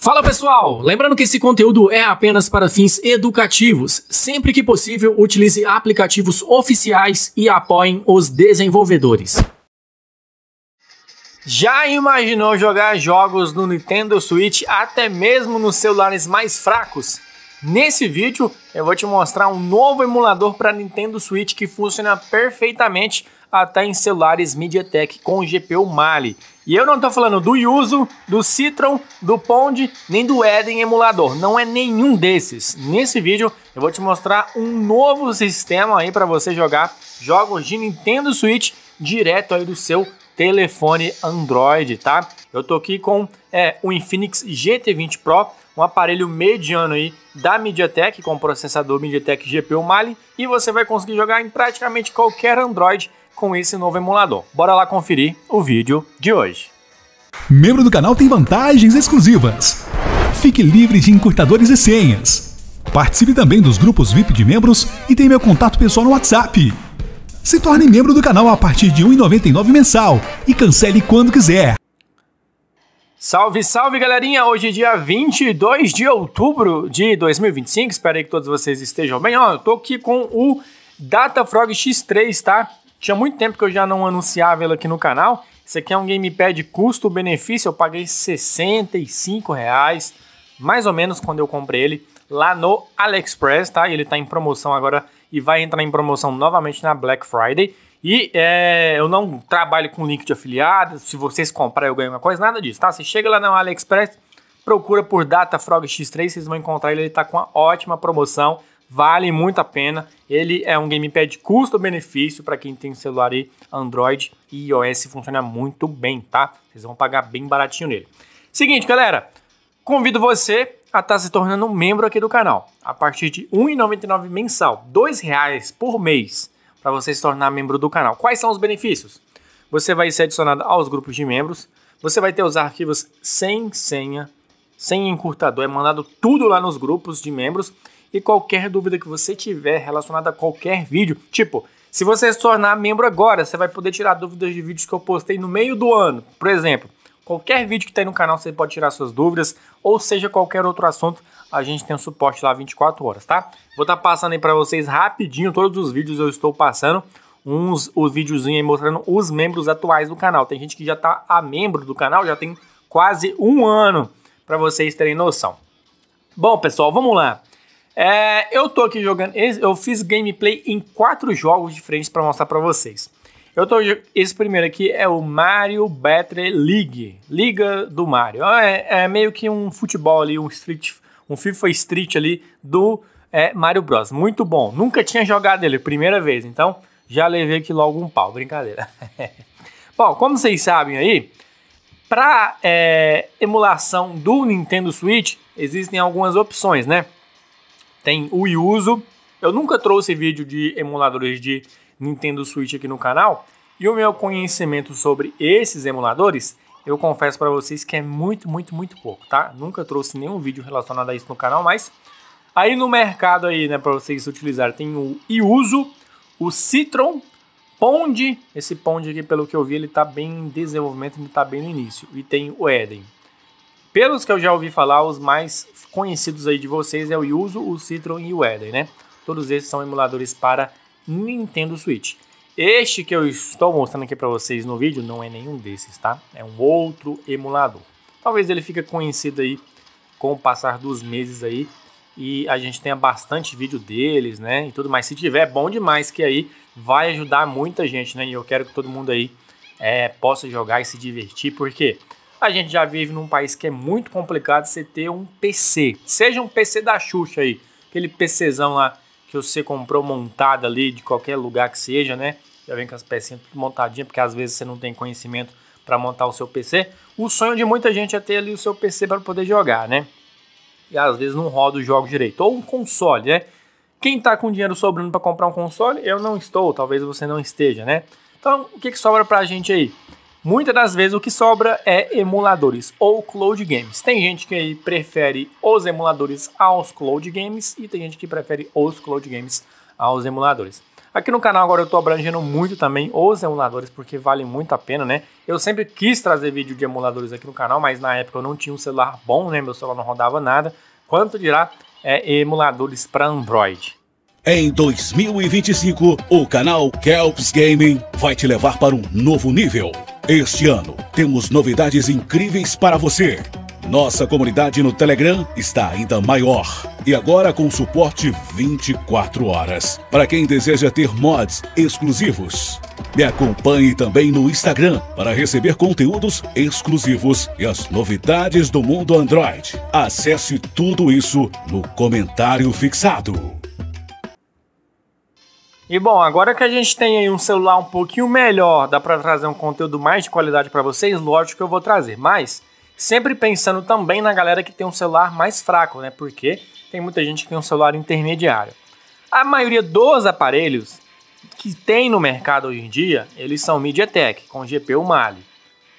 Fala pessoal, lembrando que esse conteúdo é apenas para fins educativos. Sempre que possível, utilize aplicativos oficiais e apoiem os desenvolvedores. Já imaginou jogar jogos no Nintendo Switch até mesmo nos celulares mais fracos? Nesse vídeo eu vou te mostrar um novo emulador para Nintendo Switch que funciona perfeitamente até em celulares MediaTek com GPU Mali. E eu não estou falando do Yuzu, do Citron, do Pond, nem do Eden emulador. Não é nenhum desses. Nesse vídeo eu vou te mostrar um novo sistema aí para você jogar jogos de Nintendo Switch direto aí do seu telefone Android, tá? Eu tô aqui com o Infinix GT20 Pro, um aparelho mediano aí da MediaTek com processador MediaTek GPU Mali, e você vai conseguir jogar em praticamente qualquer Android com esse novo emulador. Bora lá conferir o vídeo de hoje. Membro do canal tem vantagens exclusivas. Fique livre de encurtadores e senhas. Participe também dos grupos VIP de membros e tem meu contato pessoal no WhatsApp. Se torne membro do canal a partir de R$ 1,99 mensal e cancele quando quiser. Salve, salve galerinha! Hoje é dia 22 de outubro de 2025, espero aí que todos vocês estejam bem. Ó, eu tô aqui com o Datafrog X3, tá? Tinha muito tempo que eu já não anunciava ele aqui no canal. Esse aqui é um gamepad custo-benefício, eu paguei R$ 65, mais ou menos, quando eu comprei ele lá no AliExpress, tá? E ele tá em promoção agora e vai entrar em promoção novamente na Black Friday. E eu não trabalho com link de afiliado, se vocês comprarem eu ganho uma coisa, nada disso, tá? Você chega lá no AliExpress, procura por Datafrog X3, vocês vão encontrar ele tá com uma ótima promoção, vale muito a pena. Ele é um gamepad custo-benefício para quem tem celular aí, Android e iOS, funciona muito bem, tá? Vocês vão pagar bem baratinho nele. Seguinte, galera, convido você a estar se tornando um membro aqui do canal, a partir de R$ 1,99 mensal, R$ 2 por mês, para você se tornar membro do canal. Quais são os benefícios? Você vai ser adicionado aos grupos de membros, você vai ter os arquivos sem senha, sem encurtador, é mandado tudo lá nos grupos de membros, e qualquer dúvida que você tiver relacionada a qualquer vídeo, tipo, se você se tornar membro agora, você vai poder tirar dúvidas de vídeos que eu postei no meio do ano. Por exemplo, qualquer vídeo que tem no canal você pode tirar suas dúvidas, ou seja, qualquer outro assunto, a gente tem um suporte lá 24 horas, tá? Vou estar passando aí para vocês rapidinho, todos os vídeos eu estou passando, os videozinhos aí mostrando os membros atuais do canal. Tem gente que já tá membro do canal, já tem quase um ano, para vocês terem noção. Bom, pessoal, vamos lá. Eu tô aqui jogando, eu fiz gameplay em 4 jogos diferentes para mostrar para vocês. Esse primeiro aqui é o Mario Battle League, Liga do Mario. É meio que um futebol ali, um FIFA Street ali do Mario Bros. Muito bom, nunca tinha jogado ele, primeira vez, então já levei aqui logo um pau, brincadeira. Bom, como vocês sabem aí, para emulação do Nintendo Switch, existem algumas opções, né? Tem o Yuzu, eu nunca trouxe vídeo de emuladores de Nintendo Switch aqui no canal, e o meu conhecimento sobre esses emuladores, eu confesso para vocês que é muito pouco, tá? Nunca trouxe nenhum vídeo relacionado a isso no canal, mas aí no mercado aí, né, para vocês utilizarem, tem o Yuzu, o Citron, Pond, esse Pond aqui, pelo que eu vi, ele tá bem em desenvolvimento, ele tá bem no início, e tem o Eden. Pelos que eu já ouvi falar, os mais conhecidos aí de vocês é o Yuzu, o Citron e o Eden, né? Todos esses são emuladores para Nintendo Switch. Este que eu estou mostrando aqui para vocês no vídeo não é nenhum desses, tá? É um outro emulador. Talvez ele fique conhecido aí com o passar dos meses aí e a gente tenha bastante vídeo deles, né? E tudo mais. Se tiver, é bom demais, que aí vai ajudar muita gente, né? E eu quero que todo mundo aí possa jogar e se divertir, porque a gente já vive num país que é muito complicado você ter um PC. Seja um PC da Xuxa aí, aquele PCzão lá que você comprou montado ali de qualquer lugar que seja, né? Já vem com as pecinhas tudo montadinha, porque às vezes você não tem conhecimento para montar o seu PC. O sonho de muita gente é ter ali o seu PC para poder jogar, né? E às vezes não roda o jogo direito. Ou um console, né? Quem tá com dinheiro sobrando para comprar um console, eu não estou, talvez você não esteja, né? Então, o que sobra pra gente aí? Muitas das vezes o que sobra é emuladores ou cloud games. Tem gente que aí prefere os emuladores aos cloud games e tem gente que prefere os cloud games aos emuladores. Aqui no canal agora eu tô abrangendo muito também os emuladores, porque vale muito a pena, né? Eu sempre quis trazer vídeo de emuladores aqui no canal, mas na época eu não tinha um celular bom, né? Meu celular não rodava nada. Quanto dirá emuladores para Android. Em 2025, o canal Kelps Gaming vai te levar para um novo nível. Este ano, temos novidades incríveis para você. Nossa comunidade no Telegram está ainda maior e agora com suporte 24 horas para quem deseja ter mods exclusivos. Me acompanhe também no Instagram para receber conteúdos exclusivos e as novidades do mundo Android. Acesse tudo isso no comentário fixado. E bom, agora que a gente tem aí um celular um pouquinho melhor, dá para trazer um conteúdo mais de qualidade para vocês, lógico que eu vou trazer, mas sempre pensando também na galera que tem um celular mais fraco, né? Porque tem muita gente que tem um celular intermediário. A maioria dos aparelhos que tem no mercado hoje em dia, eles são MediaTek, com GPU Mali.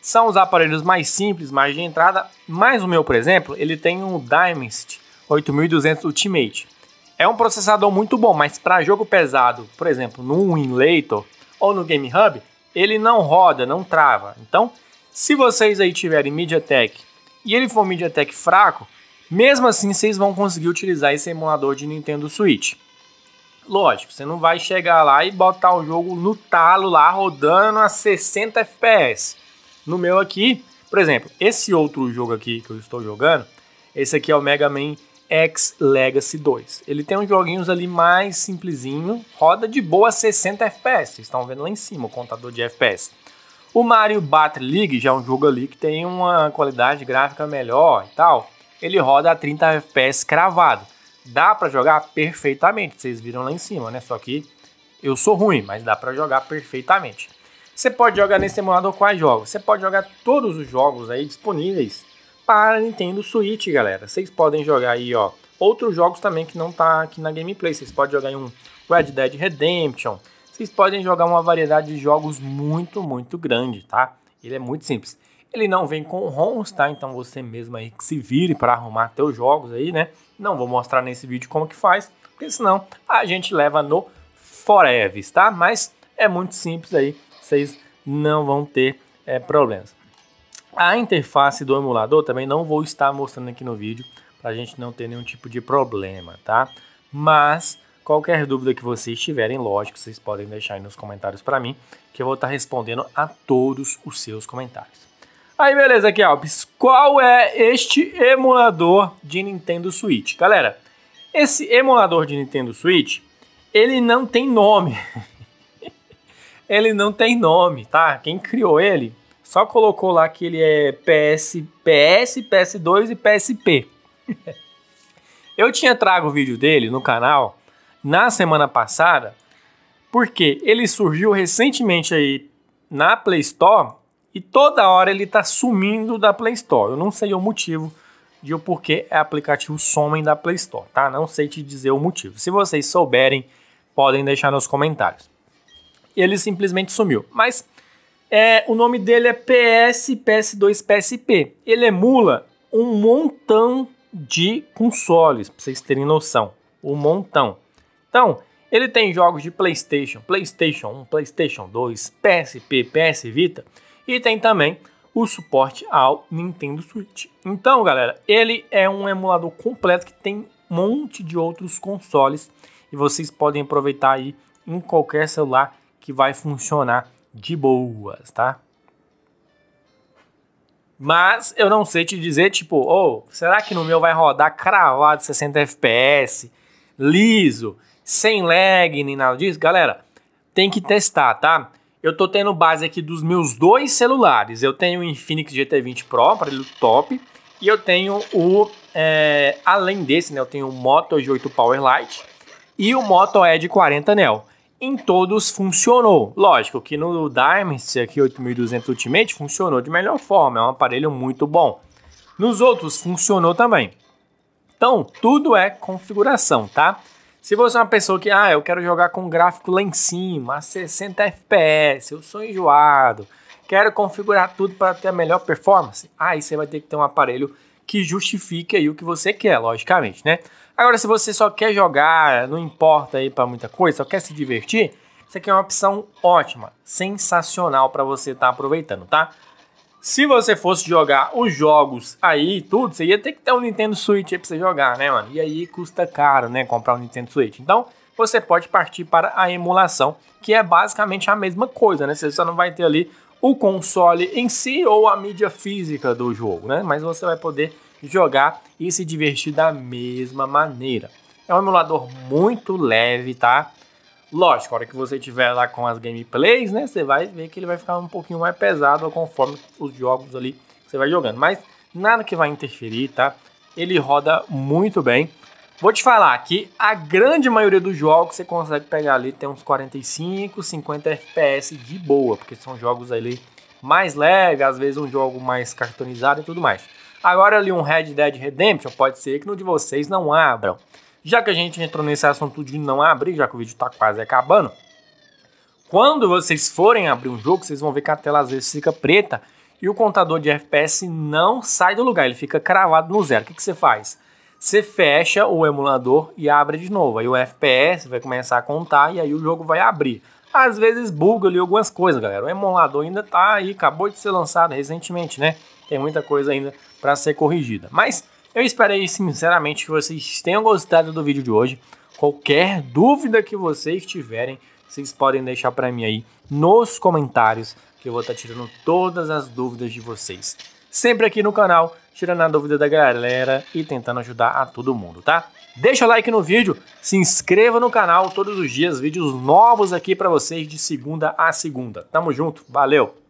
São os aparelhos mais simples, mais de entrada, mas o meu, por exemplo, ele tem um Dimensity 8200 Ultimate. É um processador muito bom, mas para jogo pesado, por exemplo, no Emulator ou no Game Hub, ele não roda, não trava. Então, se vocês aí tiverem MediaTek e ele for um MediaTek fraco, mesmo assim vocês vão conseguir utilizar esse emulador de Nintendo Switch. Lógico, você não vai chegar lá e botar o jogo no talo lá, rodando a 60 FPS. No meu aqui, por exemplo, esse outro jogo aqui que eu estou jogando, esse aqui é o Mega Man X Legacy 2. Ele tem uns joguinhos ali mais simplesinho, roda de boa 60 FPS. Vocês estão vendo lá em cima o contador de FPS. O Mario Battle League já é um jogo ali que tem uma qualidade gráfica melhor e tal. Ele roda a 30 FPS cravado. Dá para jogar perfeitamente, vocês viram lá em cima, né? Só que eu sou ruim, mas dá para jogar perfeitamente. Você pode jogar nesse emulador quais jogos? Você pode jogar todos os jogos aí disponíveis para Nintendo Switch, galera. Vocês podem jogar aí, ó, outros jogos também que não tá aqui na gameplay. Vocês podem jogar em um Red Dead Redemption. Vocês podem jogar uma variedade de jogos muito, muito grande, tá? Ele é muito simples. Ele não vem com ROMs, tá? Então você mesmo aí que se vire para arrumar teus jogos aí, né? Não vou mostrar nesse vídeo como que faz, porque senão a gente leva no Forever, tá? Mas é muito simples aí, vocês não vão ter problemas. A interface do emulador também não vou estar mostrando aqui no vídeo, para a gente não ter nenhum tipo de problema, tá? Mas qualquer dúvida que vocês tiverem, lógico, vocês podem deixar aí nos comentários para mim, que eu vou estar respondendo a todos os seus comentários. Aí beleza, aqui Alpes, qual é este emulador de Nintendo Switch? Galera, esse emulador de Nintendo Switch, ele não tem nome. Ele não tem nome, tá? Quem criou ele só colocou lá que ele é PS, PS2 e PSP. Eu tinha trago o vídeo dele no canal na semana passada, porque ele surgiu recentemente aí na Play Store e toda hora ele tá sumindo da Play Store. Eu não sei o motivo de o porquê aplicativos somem da Play Store, tá? Não sei te dizer o motivo. Se vocês souberem, podem deixar nos comentários. Ele simplesmente sumiu, mas o nome dele é PS, PS2, PSP. Ele emula um montão de consoles, para vocês terem noção. Um montão. Então, ele tem jogos de PlayStation, PlayStation 1, PlayStation 2, PSP, PS Vita. E tem também o suporte ao Nintendo Switch. Então, galera, ele é um emulador completo que tem um monte de outros consoles. E vocês podem aproveitar aí em qualquer celular que vai funcionar de boas, tá? Mas eu não sei te dizer, tipo, será que no meu vai rodar cravado 60 FPS, liso, sem lag, nem nada disso? Galera, tem que testar, tá? Eu tô tendo base aqui dos meus dois celulares. Eu tenho o Infinix GT20 Pro, aparelho top, e eu tenho além desse, né, eu tenho o Moto G8 Powerlite e o Moto Edge 40 Neo. Em todos funcionou. Lógico que no Dimensity aqui 8200 Ultimate funcionou de melhor forma, é um aparelho muito bom. Nos outros funcionou também. Então, tudo é configuração, tá? Se você é uma pessoa que, eu quero jogar com gráfico lá em cima, a 60 FPS, eu sou enjoado, quero configurar tudo para ter a melhor performance, aí você vai ter que ter um aparelho que justifique aí o que você quer, logicamente, né? Agora, se você só quer jogar, não importa aí para muita coisa, só quer se divertir, Isso aqui é uma opção ótima, sensacional para você estar aproveitando, tá? Se você fosse jogar os jogos aí e tudo, você ia ter que ter um Nintendo Switch aí pra você jogar, né, mano? E aí custa caro, né, comprar um Nintendo Switch. Então, você pode partir para a emulação, que é basicamente a mesma coisa, né? Você só não vai ter ali o console em si ou a mídia física do jogo, né? Mas você vai poder jogar e se divertir da mesma maneira. É um emulador muito leve, tá? Lógico, a hora que você estiver lá com as gameplays, né, você vai ver que ele vai ficar um pouquinho mais pesado conforme os jogos ali que você vai jogando. Mas nada que vai interferir, tá? Ele roda muito bem. Vou te falar que a grande maioria dos jogos você consegue pegar ali, tem uns 45, 50 FPS de boa, porque são jogos ali mais leves, às vezes um jogo mais cartoonizado e tudo mais. Agora ali um Red Dead Redemption, pode ser que no de vocês não abram. Já que a gente entrou nesse assunto de não abrir, já que o vídeo está quase acabando, quando vocês forem abrir um jogo, vocês vão ver que a tela às vezes fica preta e o contador de FPS não sai do lugar, ele fica cravado no zero. O que você faz? Você fecha o emulador e abre de novo, aí o FPS vai começar a contar e aí o jogo vai abrir. Às vezes buga ali algumas coisas, galera. O emulador ainda tá aí, acabou de ser lançado recentemente, né? Tem muita coisa ainda para ser corrigida. Mas eu espero aí, sinceramente, que vocês tenham gostado do vídeo de hoje. Qualquer dúvida que vocês tiverem, vocês podem deixar para mim aí nos comentários, que eu vou estar tirando todas as dúvidas de vocês. Sempre aqui no canal, tirando a dúvida da galera e tentando ajudar a todo mundo, tá? Deixa o like no vídeo, se inscreva no canal todos os dias, vídeos novos aqui para vocês de segunda a segunda. Tamo junto, valeu!